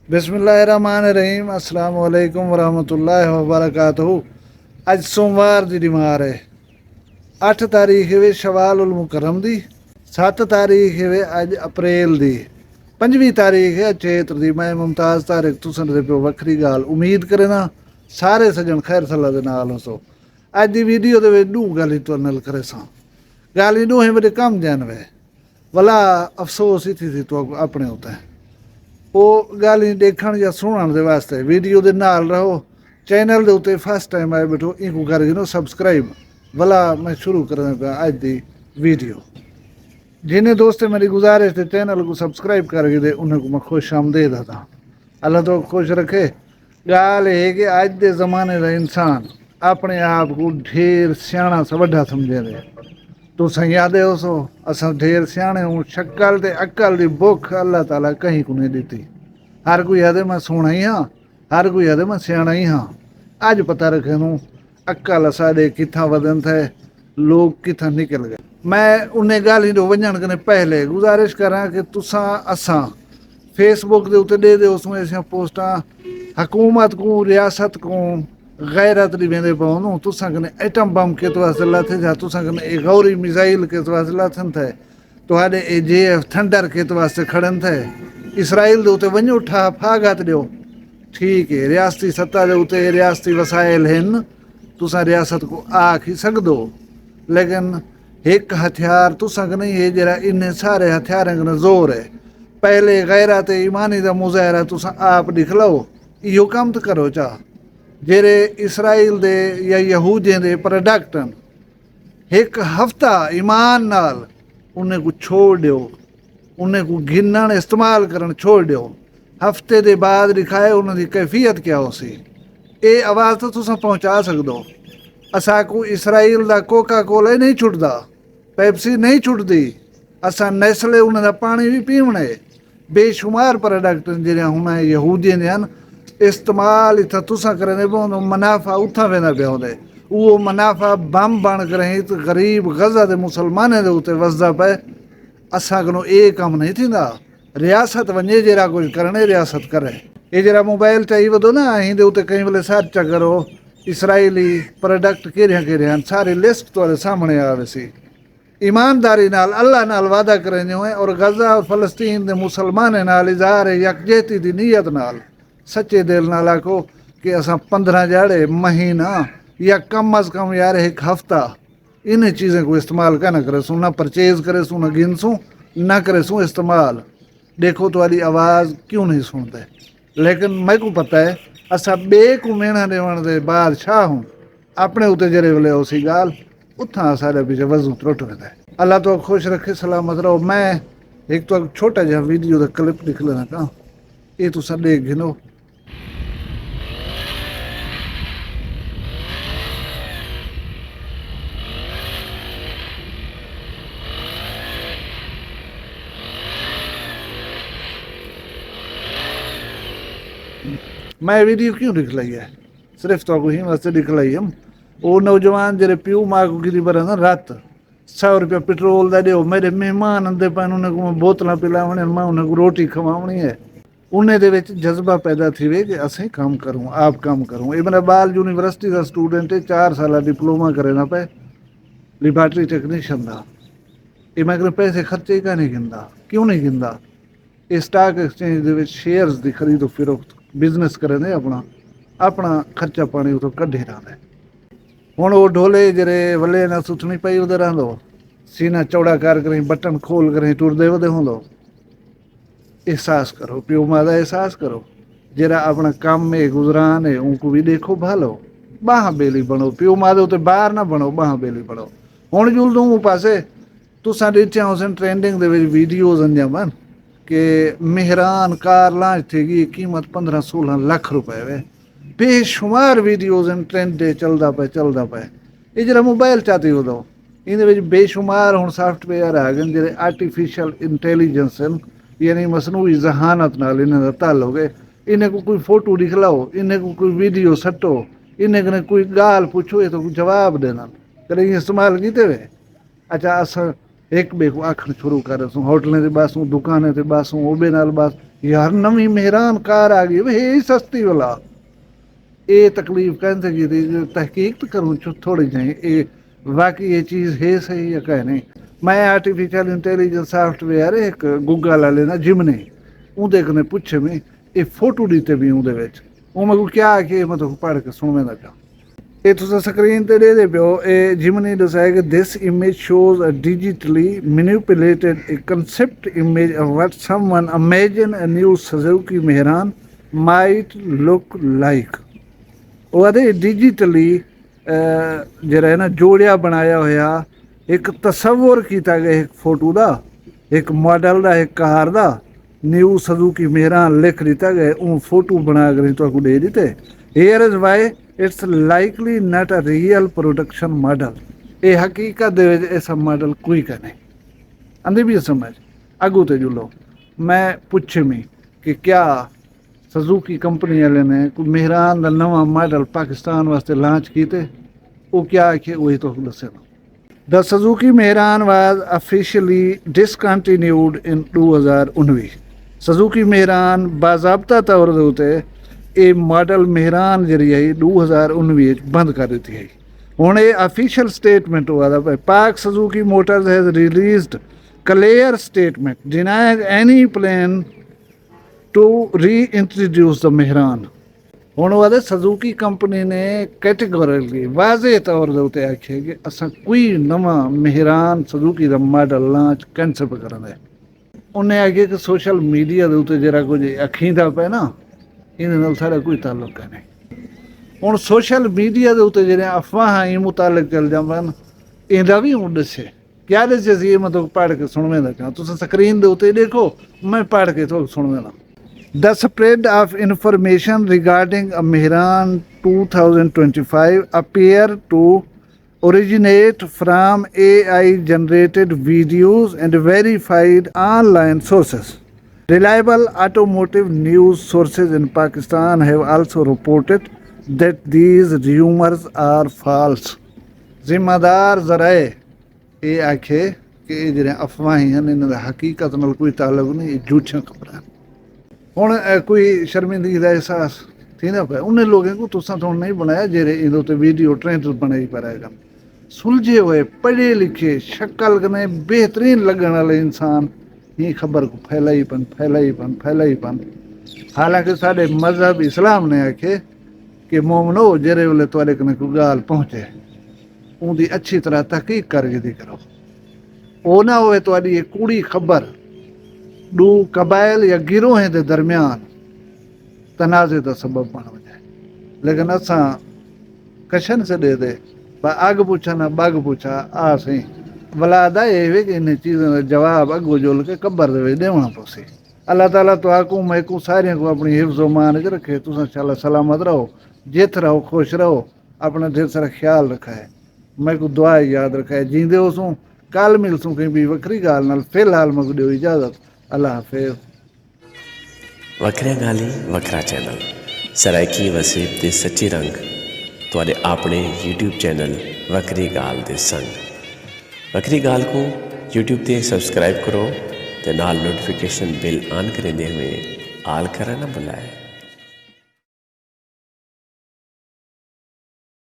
बिस्मिल्लाहिर्रहमानिर्रहीम अस्सलाम वालेकुम वरहमतुल्लाहि वबरकातुहू। अज सोमवार की बीमार है। 8 तारीख है शवाल उल मुकरम दी। 7 तारीख है अज अप्रैल दी। 5वीं तारीख है चेत्र दी। मैं मुमताज़ तारिक तुसन दे पियो वखरी गाल उम्मीद करे ना सारे सजन खैर सलाह दे नाल होसो। अज दी वीडियो दे विच दू गाली तो नल करे सा गाली दू है मेरे कम जानवे वला अफसोस ही थी तो अपने होता है ਉਹ ਗੱਲ ਹੀ ਦੇਖਣ ਜਾਂ ਸੁਣਨ ਦੇ ਵਾਸਤੇ ਵੀਡੀਓ ਦੇ ਨਾਲ ਰਹੋ। ਚੈਨਲ ਦੇ ਉੱਤੇ ਫਸਟ ਟਾਈਮ ਆਏ ਬੈਠੋ ਇਹਨੂੰ ਕਰਕੇ ਨਾ ਸਬਸਕ੍ਰਾइब भला मैं शुरू करना पिया अज की वीडियो। जिन्हें दोस्त मेरी गुजारिश थे चैनल को सब्सक्राइब करके दे उन्हें को मैं खुश आमदेद था। अल्लाह तो खुश रखे। गाल है कि अज के ज़माने का इंसान अपने आप को ढेर सियाणा सा वड्डा समझे दे। तुसां याद हो सो असां ढेर सियाणे हूँ शक्ल ते अकल की भुख अल्लाह ताला कहीं को नहीं दी। हर कोई आदे मैं सोना ही हाँ, हर कोई आदे मैं सियाणा ही हाँ। अज पता रखे नूं अकल साडे कित्थां वधन थे लोग कित्थां निकल गए। मैं उन्हें गल ही वजन कने पहले गुजारिश करा कि तुसां असां फेसबुक के उत्ते दे दो उसमें ऐसा पोस्टां हुकूमत को रियासत को गैरत नहीं वेंदे पाओ तुसां कने एटम बम के तो वास्ते लाथे जा तुसां कने ए गौरी मिसाइल के तो वास्ते लाथन थे तुहाडे ए JF थंडर के तो वास्ते खड़न थे इसराइल दे उत्ते वञो ठा फागत ॾियो ठीक है। रियासती सत्ता के उत्ते रियासती वसाइल हैं तुसां रियासत को आख ही सकदो लेकिन एक हथियार तुसां कने नहीं है जरा इन्ने सारे हथियारें कने जोर है। पहले गैरत ईमानी का मुजाहरा तुसां आप दिखलाओ इहो कम तो करो चा जेरे इसराइल दे या यहूदियों दे प्रोडक्ट एक हफ्ता ईमान नाल उन्हें को छोड़ दो उन्हें को गिनण इस्तेमाल करन छोड़ दो हफ्ते के बाद दिखाए उन्होंने कैफियत क्या हो सी ये आवाज़ तो तुम पहुँचा सकदो। असा को इसराइल का कोका कोला नहीं छुटता पेप्सी नहीं छुटती असा नेस्ले उन्होंने पानी भी पीवने बेशुमार प्रोडक्ट जो हूँ यहूदियों ने इस्तेमाल इतना तुसा करें मुनाफा उथा वेंदा पिया होंदे वो मुनाफा बम बन कर तो गरीब गजा के मुसलमाने के उत्ते वसदा पे असा को ये कम नहीं थींदा। रियासत वञे जरा कुछ करने रियासत करे ये जरा मोबाइल चाहिए वधो ना अं उत्ते कई वेले सर्च करो इसराइली प्रोडक्ट केड़िया सारी लिस्ट तुहाडे सामने आवे सी। ईमानदारी नाल अल्लाह नाल वादा करें है और गजा और फलस्तीन के मुसलमाने नाल इजहार यकजहती की नीयत नाल सच्चे दिल नाल आखो कि असां 15 जाड़े महीना या कम अज़ कम यार एक हफ्ता इन चीज़ें को इस्तेमाल क्या ना करे सूँ ना परचेज करे सूँ ना गिनसूँ ना करे सूँ इस्तेमाल। देखो तुम्हारी आवाज़ क्यों नहीं सुनते लेकिन मैं को पता है असा बे को मेहना देवन दे बादशाह हूँ अपने उत्ते जरे वेले उसी गाल उथा सारे पीछे वजू त्रुट वेंदा है। अल्लाह तो खुश रखे सलामत रहो। मैं एक तो छोटा जहा वीडियो का क्लिप लिख लेना कहा ये तुसा देख गिनो। मैं वीडियो क्यों लिख लाई है सिर्फ तो ही वास्ते लिख लाई हम वो नौजवान जरे प्यू माँ को गिरी पर ना रात 100 रुपया पेट्रोल का दो मेरे मेहमान आते पे उन्हें को मैं बोतल पिलावनी मैं उन्हें को रोटी खवानी है उन्हें दे विच जज्बा पैदा थी वे कि असें काम करूँ आप काम करूँ। ये मेरा बाल यूनिवर्सिटी का स्टूडेंट है 4 साल डिप्लोमा करे ना पे लिबार्टरी टेक्नीशियन का ये मैं पैसे खर्चे का नहीं गिनता क्यों नहीं गिनता। स्टॉक एक्सचेंज के शेयर्स की खरीदो फिरोख्त बिजनेस करे ने अपना अपना खर्चा पानी उतो कढ़े रहा है। हुण वो ढोले जरे वले ना सुथनी पई उधर रहंदो सीना चौड़ा कर करें बटन खोल करें टुरदे वदे होंदो। एहसास करो प्यो माँ का एहसास करो जरा अपना काम में गुजरान है उनको भी देखो भालो बाह बेली बनो प्यो माँ दे बाहर ना बनो बाह बेली बनो। हुण जुल दूँ पासे तुसां ॾिठियां हुसन ट्रेंडिंग दे विच वीडियोज़ अंजामन कि मेहरान कार लॉन्च थी कीमत 15-16 लाख रुपए वे बेशुमार वीडियोज़ ट्रेंड चलता पे ये जरा मोबाइल चाहती हो दो इन बेशुमार हूँ सॉफ्टवेयर आ गए जो आर्टिफिशियल इंटैलीजेंस यानी मसनूई जहानत नाल इन्हां दा ताल्लुक है। इन्हें को कोई फोटो दिखलाओ इन्हें को कोई वीडियो सट्टो इन्हें कने कोई गाल पूछो ये तो जवाब देना करें इस्तेमाल किते वे। अच्छा अस एक बे को आखण शुरू कर होटलें ते बासूं दुकानें ते बासूं ओबे नाल बास यार नवी मेहरान कार आ गई भाई, यही सस्ती वाला। ये तकलीफ कहते की थी, तहकीक तो करूँ थोड़ी जी ये वाकई ये चीज़ है सही या कह नहीं। मैं आर्टिफिशियल इंटैलिजेंस सॉफ्टवेयर एक गूगल वाले ना जिमने उहदे कने पुछे में ये फोटो दिते भी उहदे विच ਉਹ मैं क्या आखे मैं तो पढ़ के सुनवे दा पिया। ਇਹ ਤੁਸੀਂ ਸਕਰੀਨ ਤੇ ਦੇ ਪਿਓ, ਇਹ ਜਿਮਨੀ ਦੱਸਿਆ ਕਿ this image shows a digitally manipulated a concept image of what someone imagine a new Suzuki Mehran might look like। ਉਹ ਆਦੇ ਡਿਜੀਟਲੀ ਜਿਹੜਾ ਹੈ ਨਾ ਜੋੜਿਆ ਬਣਾਇਆ ਹੋਇਆ ਇੱਕ ਤਸਵੁਰ ਕੀਤਾ ਗਿਆ ਇੱਕ ਫੋਟੋ ਦਾ, ਇੱਕ ਮਾਡਲ ਦਾ, ਇੱਕ ਕਾਰ ਦਾ ਨਿਊ ਸਜ਼ੂਕੀ ਮੇਹਰਾਨ ਲਿਖ ਦਿੱਤਾ ਗਿਆ, ਉਹ ਫੋਟੋ ਬਣਾ ਕੇ ਤੁਹਾਨੂੰ ਦੇ ਦਿੱਤੇ। Here is why it's likely not a real production model. ये हकीकत दे विच ऐसा मॉडल कोई का नहीं। आंदी भी समझ अगू तो जुलो मैं पुछे में कि क्या सज़ूकी कंपनी वाले ने कोई मेहरान का नवा मॉडल पाकिस्तान वास्ते लॉन्च किए, वो क्या आखे वही तो दसे। The Suzuki Mehran was officially discontinued in 2019। Suzuki Mehran बाज़ाब्ता तौर के उत्ते ये मॉडल मेहरान जी है 2019 बंद कर दी है। हुण ये ऑफिशियल स्टेटमेंट हुआ था भाई Pak Suzuki Motors has released clear statement denying any plan to reintroduce the Mehran. हुण वो सज़ूकी कंपनी ने कैटेगोरिकली वाजे तौर के उत्ते आखे कि असां कोई नवा मेहरान सज़ूकी का मॉडल लॉन्च कैंसल करना है। उन्हें आखे कि सोशल मीडिया के उत्ते जरा कुछ अखींदा पे ना ਇਹਦੇ ਨਾਲ ਸਾਡਾ ਕੋਈ ਤਾਲੁਕ ਨਹੀਂ। ਹੁਣ ਸੋਸ਼ਲ ਮੀਡੀਆ ਦੇ ਉੱਤੇ ਜਿਹੜੇ ਅਫਵਾਹਾਂ ਇਹ ਮੁਤਾਲਕ ਚੱਲ ਜਾਵਣ ਇਹਦਾ ਵੀ ਹੁਣ ਦੱਸੇ ਕਿਆ ਦੱਸੇ ਸੀ, ਇਹ ਮਤਲਬ ਪੜ੍ਹ ਕੇ ਸੁਣਵੇਂ ਦਾ ਚਾਹ ਤੁਸੀਂ ਸਕਰੀਨ ਦੇ ਉੱਤੇ ਦੇਖੋ, ਮੈਂ ਪੜ੍ਹ ਕੇ ਤੁਹਾਨੂੰ ਸੁਣਵੇਂ ਦਾ। The spread of information regarding a Mehran 2025 appear to originate from AI generated videos and verified online sources। Reliable automotive news sources in Pakistan have also reported that these rumors are false। जिम्मेदार जराए ये आखे कि जो अफवाहें हैं इन्होंने हकीकत नाल कोई ताल्लुक नहीं, झूठियां खबरां। हुण कोई शर्मिंदगी का एहसास थींदा पिया उन्हें लोगों को तुसां तो नहीं बनाया जेरे इहदे उत्ते वीडियो ट्रेंड बनाई पाएगा। सुलझे हुए पढ़े लिखे शक्ल कने बेहतरीन लगन वाले इंसान ये खबर को फैलाई पन। हालांकि साढ़े मजहब इस्लाम ने आखे कि मोमनो जेरे वेले तुहाडे कने कोई गाल पहुँचे उनकी अच्छी तरह तहकीक करके दी करो। वो ना होवे तुहाडी ये कूड़ी खबर दो कबाइल या गिरोहें के दरम्यान तनाज़े का सबब बन वजे। लेकिन असां कशन से दे अग पुछा ना बग पुछा आ सही वलादा ये कि इन चीज़ों का जवाब अगो जोल के कब्र दे देना पोसे। अल्लाह ताला तो आकू मैकू सारियों को अपनी हिफ्ज़ मान च रखे। तुम इंशाअल्लाह सलामत रहो, जित रहो, खुश रहो, अपना ढेर सारा ख्याल रखा है। मैं को दुआ याद रखा है। जींदे होसूँ कल मिलसूँ कहीं भी वक्री गाल नाल। फिलहाल मैं को दियो इजाज़त। अल्लाह हाफिज़। वखरिया गाली वखरा चैनल सराइकी वसीब दे सच्ची रंग तुहाडे अपने यूट्यूब चैनल वखरी गाल दे संग। वखरी गाल को यूट्यूब ते सब्सक्राइब करो ते नाल नोटिफिकेशन बिल ऑन करेंदे हुए आल करना ना भुलाए।